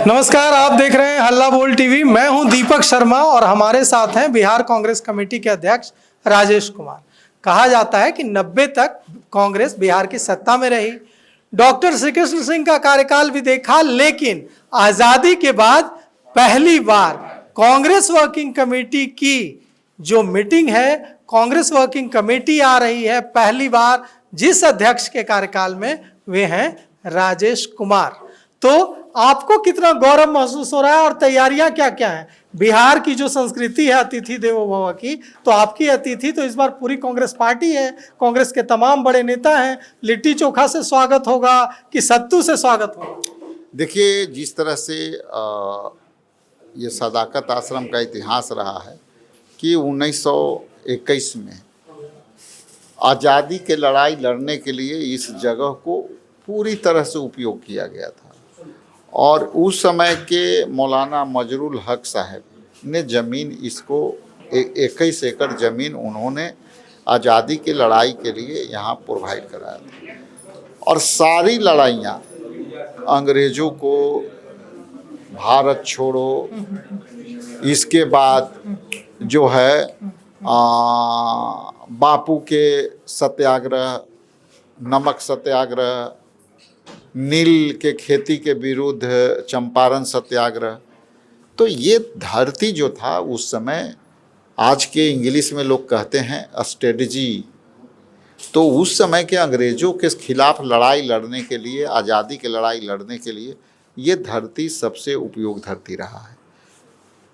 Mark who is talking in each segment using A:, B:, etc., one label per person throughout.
A: नमस्कार, आप देख रहे हैं हल्ला बोल टीवी। मैं हूं दीपक शर्मा और हमारे साथ हैं बिहार कांग्रेस कमेटी के अध्यक्ष राजेश कुमार। कहा जाता है कि 90 तक कांग्रेस बिहार की सत्ता में रही, डॉक्टर श्री कृष्ण सिंह का कार्यकाल भी देखा, लेकिन आजादी के बाद पहली बार कांग्रेस वर्किंग कमेटी की जो मीटिंग है, कांग्रेस वर्किंग कमेटी आ रही है पहली बार, जिस अध्यक्ष के कार्यकाल में वे हैं राजेश कुमार। तो आपको कितना गौरव महसूस हो रहा है और तैयारियां क्या क्या हैं? बिहार की जो संस्कृति है अतिथि देवो भव की, तो आपकी अतिथि तो इस बार पूरी कांग्रेस पार्टी है, कांग्रेस के तमाम बड़े नेता हैं। लिट्टी चोखा से स्वागत होगा कि सत्तू से स्वागत होगा?
B: देखिए, जिस तरह से ये सदाकत आश्रम का इतिहास रहा है कि 1921 में आज़ादी के लड़ाई लड़ने के लिए इस जगह को पूरी तरह से उपयोग किया गया था और उस समय के मौलाना मजरुल हक साहब ने ज़मीन इसको 21 एकड़ ज़मीन उन्होंने आज़ादी की लड़ाई के लिए यहाँ प्रोवाइड कराया था। और सारी लड़ाइयाँ अंग्रेज़ों को, भारत छोड़ो, इसके बाद जो है बापू के सत्याग्रह, नमक सत्याग्रह, नील के खेती के विरुद्ध चंपारण सत्याग्रह, तो ये धरती जो था उस समय, आज के इंग्लिश में लोग कहते हैं स्ट्रेटजी, तो उस समय के अंग्रेज़ों के खिलाफ लड़ाई लड़ने के लिए, आज़ादी की लड़ाई लड़ने के लिए ये धरती सबसे उपयोग धरती रहा है।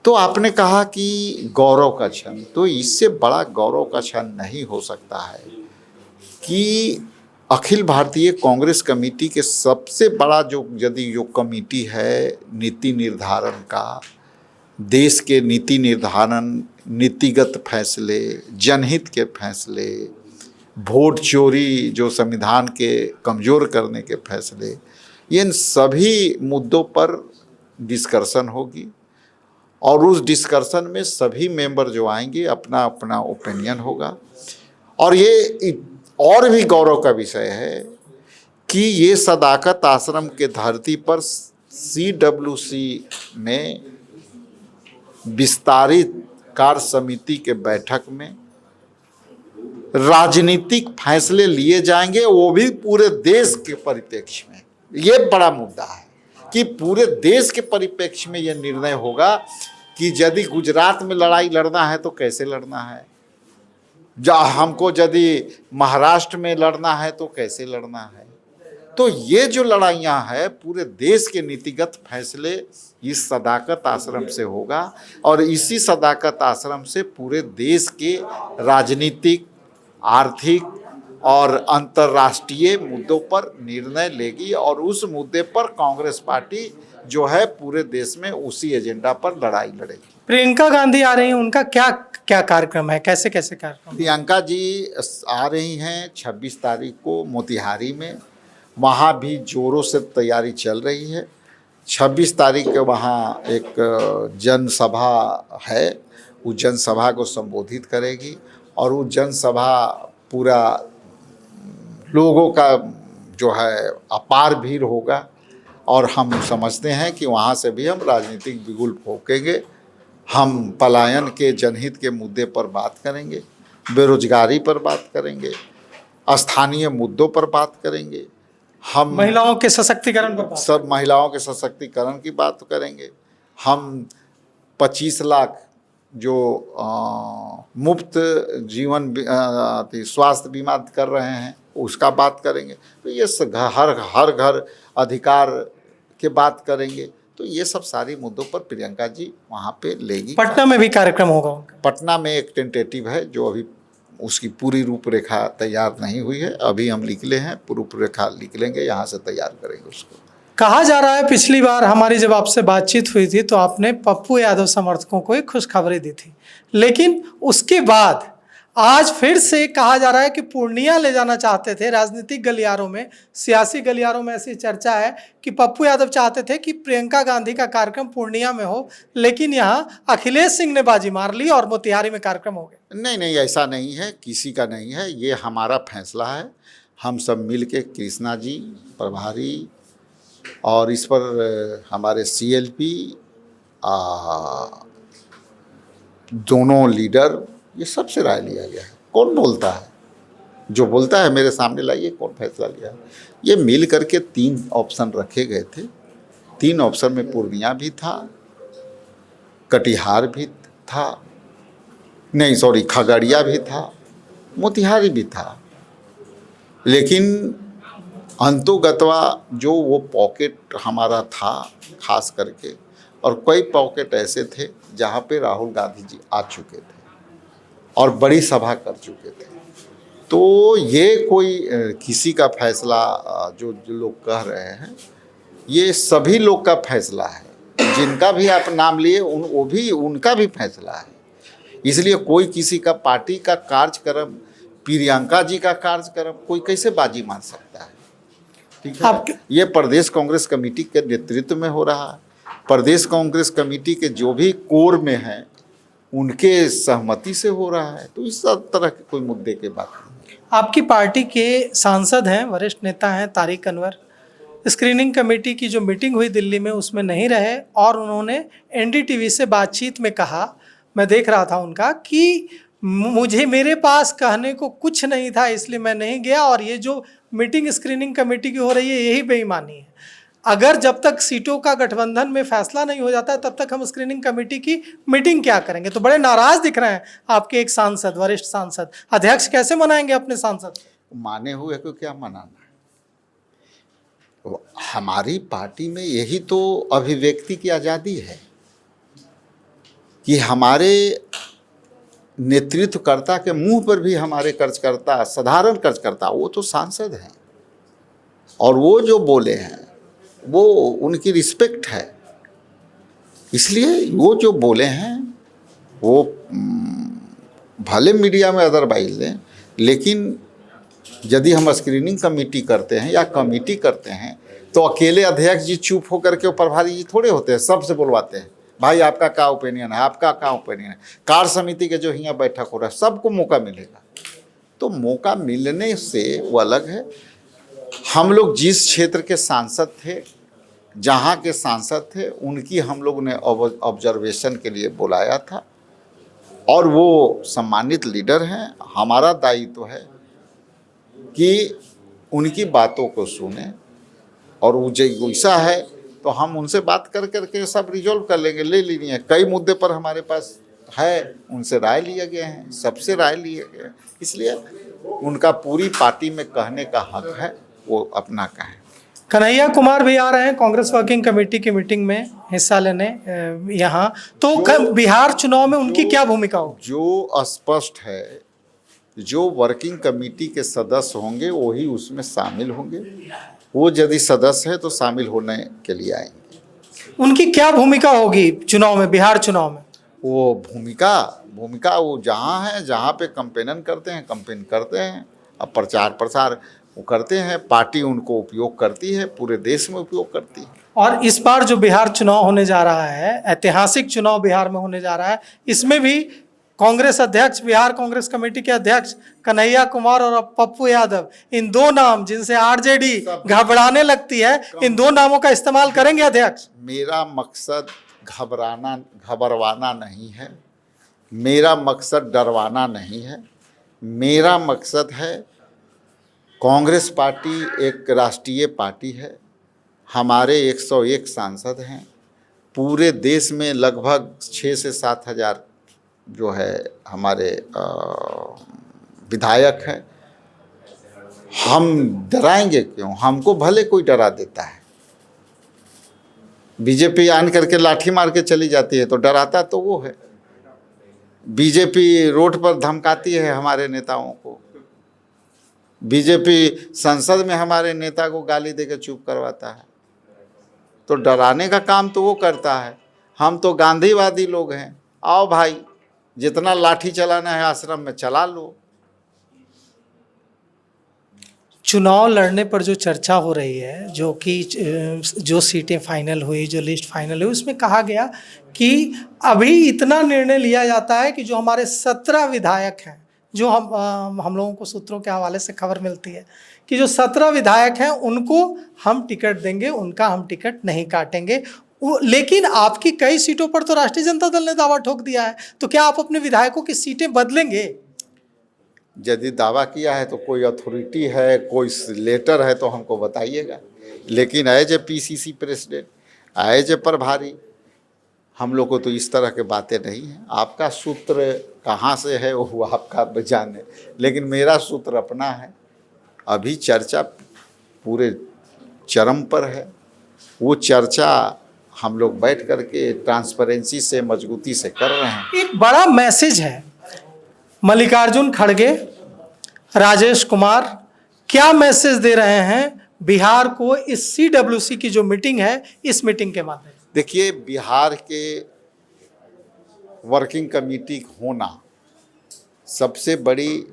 B: तो आपने कहा कि गौरव का क्षण, तो इससे बड़ा गौरव का क्षण नहीं हो सकता है कि अखिल भारतीय कांग्रेस कमेटी के सबसे बड़ा जो कमेटी है नीति निर्धारण का, देश के नीति निर्धारण, नीतिगत फैसले, जनहित के फैसले, वोट चोरी जो संविधान के कमज़ोर करने के फैसले, इन सभी मुद्दों पर डिस्कशन होगी और उस डिस्कशन में सभी मेंबर जो आएंगे अपना अपना ओपिनियन होगा। और ये और भी गौरव का विषय है कि ये सदाकत आश्रम के धरती पर CWC में विस्तारित कार्य समिति के बैठक में राजनीतिक फैसले लिए जाएंगे, वो भी पूरे देश के परिप्रेक्ष्य में। ये बड़ा मुद्दा है कि पूरे देश के परिप्रेक्ष्य में ये निर्णय होगा कि यदि गुजरात में लड़ाई लड़ना है तो कैसे लड़ना है, हमको यदि महाराष्ट्र में लड़ना है तो कैसे लड़ना है। तो ये जो लड़ाइयाँ हैं पूरे देश के नीतिगत फैसले इस सदाकत आश्रम से होगा और इसी सदाकत आश्रम से पूरे देश के राजनीतिक, आर्थिक और अंतर्राष्ट्रीय मुद्दों पर निर्णय लेगी और उस मुद्दे पर कांग्रेस पार्टी जो है पूरे देश में उसी एजेंडा पर लड़ाई लड़ेगी।
A: प्रियंका गांधी आ रही हैं, उनका क्या क्या कार्यक्रम है, कैसे कैसे कार्यक्रम?
B: प्रियंका जी आ रही हैं 26 तारीख को मोतिहारी में, वहाँ भी जोरों से तैयारी चल रही है। 26 तारीख के वहाँ एक जनसभा है, उस जनसभा को संबोधित करेगी और वो जनसभा पूरा लोगों का जो है अपार भीड़ होगा और हम समझते हैं कि वहाँ से भी हम राजनीतिक बिगुल फूंकेंगे। हम पलायन के, जनहित के मुद्दे पर बात करेंगे, बेरोजगारी पर बात करेंगे, स्थानीय मुद्दों पर बात करेंगे, हम
A: महिलाओं के सशक्तिकरण पर
B: सब महिलाओं के सशक्तिकरण की बात करेंगे। हम 25 लाख जो मुफ्त जीवन स्वास्थ्य बीमा कर रहे हैं उसका बात करेंगे। तो ये हर घर अधिकार के बात करेंगे। तो ये सब सारी मुद्दों पर प्रियंका जी वहाँ पे लेगी।
A: पटना में भी कार्यक्रम होगा?
B: पटना में एक टेंटेटिव है जो अभी उसकी पूरी रूपरेखा तैयार नहीं हुई है, अभी हम निकले हैं, पूरी रूपरेखा निकलेंगे, यहाँ से तैयार करेंगे उसको।
A: कहा जा रहा है पिछली बार हमारी जब आपसे बातचीत हुई थी तो आपने पप्पू यादव समर्थकों को एक खुशखबरी दी थी, लेकिन उसके बाद आज फिर से कहा जा रहा है कि पूर्णिया ले जाना चाहते थे। राजनीतिक गलियारों में, सियासी गलियारों में ऐसी चर्चा है कि पप्पू यादव चाहते थे कि प्रियंका गांधी का कार्यक्रम पूर्णिया में हो, लेकिन यहाँ अखिलेश सिंह ने बाजी मार ली और मोतिहारी में कार्यक्रम हो गया।
B: नहीं, ऐसा नहीं है, किसी का नहीं है, ये हमारा फैसला है। हम सब मिल के कृष्णा जी, प्रभारी, और इस पर हमारे CLP दोनों लीडर ये सबसे राय लिया गया है। कौन बोलता है, जो बोलता है मेरे सामने लाइए कौन फैसला लिया है। ये मिल करके 3 ऑप्शन रखे गए थे। 3 ऑप्शन में पूर्णिया भी था, कटिहार भी था, नहीं सॉरी खगड़िया भी था, मोतिहारी भी था। लेकिन अंतोगत्वा जो वो पॉकेट हमारा था खास करके, और कई पॉकेट ऐसे थे जहाँ पे राहुल गांधी जी आ चुके थे और बड़ी सभा कर चुके थे। तो ये कोई किसी का फैसला जो लोग कह रहे हैं, ये सभी लोग का फैसला है। जिनका भी आप नाम लिए वो भी उनका भी फैसला है। इसलिए कोई किसी का पार्टी का कार्यक्रम, प्रियंका जी का कार्यक्रम कोई कैसे बाजी मार सकता है। ठीक है, ये प्रदेश कांग्रेस कमेटी के नेतृत्व में हो रहा है। प्रदेश कांग्रेस कमेटी के जो भी कोर में हैं उनके सहमति से हो रहा है। तो इस तरह के कोई मुद्दे की बात नहीं।
A: आपकी पार्टी के सांसद हैं, वरिष्ठ नेता हैं तारिक अनवर, स्क्रीनिंग कमेटी की जो मीटिंग हुई दिल्ली में उसमें नहीं रहे और उन्होंने NDTV से बातचीत में कहा, मैं देख रहा था उनका, कि मेरे पास कहने को कुछ नहीं था इसलिए मैं नहीं गया, और ये जो मीटिंग स्क्रीनिंग कमेटी की हो रही है यही बेईमानी है। अगर जब तक सीटों का गठबंधन में फैसला नहीं हो जाता है तब तक हम स्क्रीनिंग कमेटी की मीटिंग क्या करेंगे। तो बड़े नाराज दिख रहे हैं आपके एक सांसद, वरिष्ठ सांसद। अध्यक्ष कैसे मनाएंगे अपने सांसद?
B: माने हुए को क्या मनाना है। हमारी पार्टी में यही तो अभिव्यक्ति की आज़ादी है कि हमारे नेतृत्वकर्ता के मुंह पर भी हमारे कार्यकर्ता, साधारण कार्यकर्ता, वो तो सांसद हैं और वो जो बोले हैं वो उनकी रिस्पेक्ट है। इसलिए वो जो बोले हैं वो भले मीडिया में अदरवाइज लें, लेकिन यदि हम स्क्रीनिंग कमेटी करते हैं या कमेटी करते हैं तो अकेले अध्यक्ष जी चुप होकर के प्रभारी जी थोड़े होते हैं, सबसे बुलवाते हैं, भाई आपका क्या ओपिनियन है, आपका क्या ओपिनियन है। कार्य समिति के जो यहाँ बैठक हो रहा है सबको मौका मिलेगा। तो मौका मिलने से वो अलग है। हम लोग जिस क्षेत्र के सांसद थे, जहाँ के सांसद थे, उनकी हम लोग ने ऑब्जर्वेशन के लिए बुलाया था और वो सम्मानित लीडर हैं। हमारा दायित्व है कि उनकी बातों को सुने और वो जैसा है तो हम उनसे बात कर करके सब रिजॉल्व कर लेंगे, ले लेनी है। कई मुद्दे पर हमारे पास है, उनसे राय लिए गए हैं, सबसे राय लिए गए, इसलिए उनका पूरी पार्टी में कहने का हक है, वो अपना कहें।
A: कन्हैया कुमार भी आ रहे हैं कांग्रेस वर्किंग कमेटी की मीटिंग में हिस्सा लेने यहाँ, तो बिहार चुनाव में उनकी क्या भूमिका हो?
B: जो स्पष्ट है, जो वर्किंग कमेटी के सदस्य होंगे वही उसमें शामिल होंगे। वो यदि सदस्य है तो शामिल होने के लिए आएंगे।
A: उनकी क्या भूमिका होगी चुनाव में, बिहार चुनाव में?
B: वो भूमिका वो जहाँ है, जहाँ पे कंपेन करते हैं, अब प्रचार प्रसार वो करते हैं। पार्टी उनको उपयोग करती है, पूरे देश में उपयोग करती है।
A: और इस बार जो बिहार चुनाव होने जा रहा है, ऐतिहासिक चुनाव बिहार में होने जा रहा है, इसमें भी कांग्रेस अध्यक्ष, बिहार कांग्रेस कमेटी के अध्यक्ष कन्हैया कुमार और पप्पू यादव, इन दो नाम जिनसे आरजेडी घबराने लगती है, इन दो नामों का इस्तेमाल करेंगे अध्यक्ष?
B: मेरा मकसद घबरवाना नहीं है, मेरा मकसद डरवाना नहीं है। मेरा मकसद है, कांग्रेस पार्टी एक राष्ट्रीय पार्टी है, हमारे 101 सांसद हैं, पूरे देश में लगभग 6 से 7 हज़ार जो है हमारे विधायक हैं। हम डराएंगे क्यों? हमको भले कोई डरा देता है, बीजेपी आन करके लाठी मार के चली जाती है तो डराता तो वो है। बीजेपी रोड पर धमकाती है हमारे नेताओं को, बीजेपी संसद में हमारे नेता को गाली देकर चुप करवाता है, तो डराने का काम तो वो करता है। हम तो गांधीवादी लोग हैं, आओ भाई जितना लाठी चलाना है आश्रम में चला लो।
A: चुनाव लड़ने पर जो चर्चा हो रही है, जो कि जो सीटें फाइनल हुई, जो लिस्ट फाइनल हुई, उसमें कहा गया कि अभी इतना निर्णय लिया जाता है कि जो हमारे 17 विधायक हैं जो हम लोगों को सूत्रों के हवाले से खबर मिलती है कि जो 17 विधायक हैं उनको हम टिकट देंगे, उनका हम टिकट नहीं काटेंगे। लेकिन आपकी कई सीटों पर तो राष्ट्रीय जनता दल ने दावा ठोक दिया है, तो क्या आप अपने विधायकों की सीटें बदलेंगे?
B: यदि दावा किया है तो कोई अथॉरिटी है, कोई लेटर है तो हमको बताइएगा। लेकिन as a PCC president, as a प्रभारी, हम लोग को तो इस तरह के बातें नहीं हैं। आपका सूत्र कहाँ से है वो आपका जाने, लेकिन मेरा सूत्र अपना है। अभी चर्चा पूरे चरम पर है। वो चर्चा हम लोग बैठ करके ट्रांसपेरेंसी से, मजबूती से कर रहे हैं।
A: एक बड़ा मैसेज है मल्लिकार्जुन खड़गे, राजेश कुमार क्या मैसेज दे रहे हैं बिहार को इस CWC की जो मीटिंग है, इस मीटिंग के माध्यम से?
B: देखिए, बिहार के वर्किंग कमेटी होना सबसे बड़ी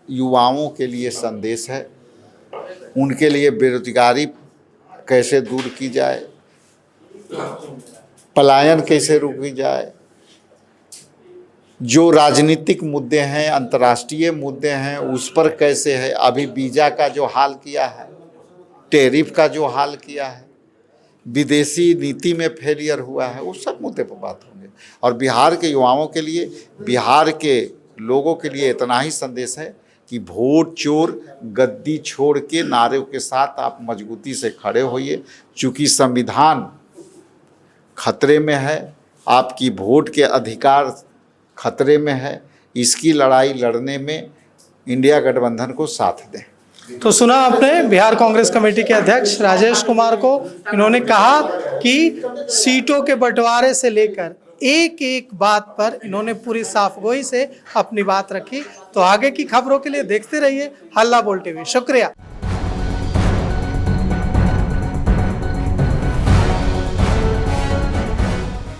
B: युवाओं के लिए संदेश है। उनके लिए बेरोजगारी कैसे दूर की जाए, पलायन कैसे रोकी जाए, जो राजनीतिक मुद्दे हैं, अंतर्राष्ट्रीय मुद्दे हैं, उस पर कैसे है, अभी वीज़ा का जो हाल किया है, टैरिफ का जो हाल किया है, विदेशी नीति में फेलियर हुआ है, उस सब मुद्दे पर बात होंगे। और बिहार के युवाओं के लिए, बिहार के लोगों के लिए इतना ही संदेश है कि वोट चोर गद्दी छोड़ के नारों के साथ आप मजबूती से खड़े होइए। चूँकि संविधान खतरे में है, आपकी वोट के अधिकार खतरे में है, इसकी लड़ाई लड़ने में इंडिया गठबंधन को साथ दें।
A: तो सुना आपने बिहार कांग्रेस कमेटी के अध्यक्ष राजेश कुमार को। इन्होंने कहा कि सीटों के बंटवारे से लेकर एक एक बात पर इन्होंने पूरी साफगोई से अपनी बात रखी। तो आगे की खबरों के लिए देखते रहिए हल्ला बोल टीवी। शुक्रिया।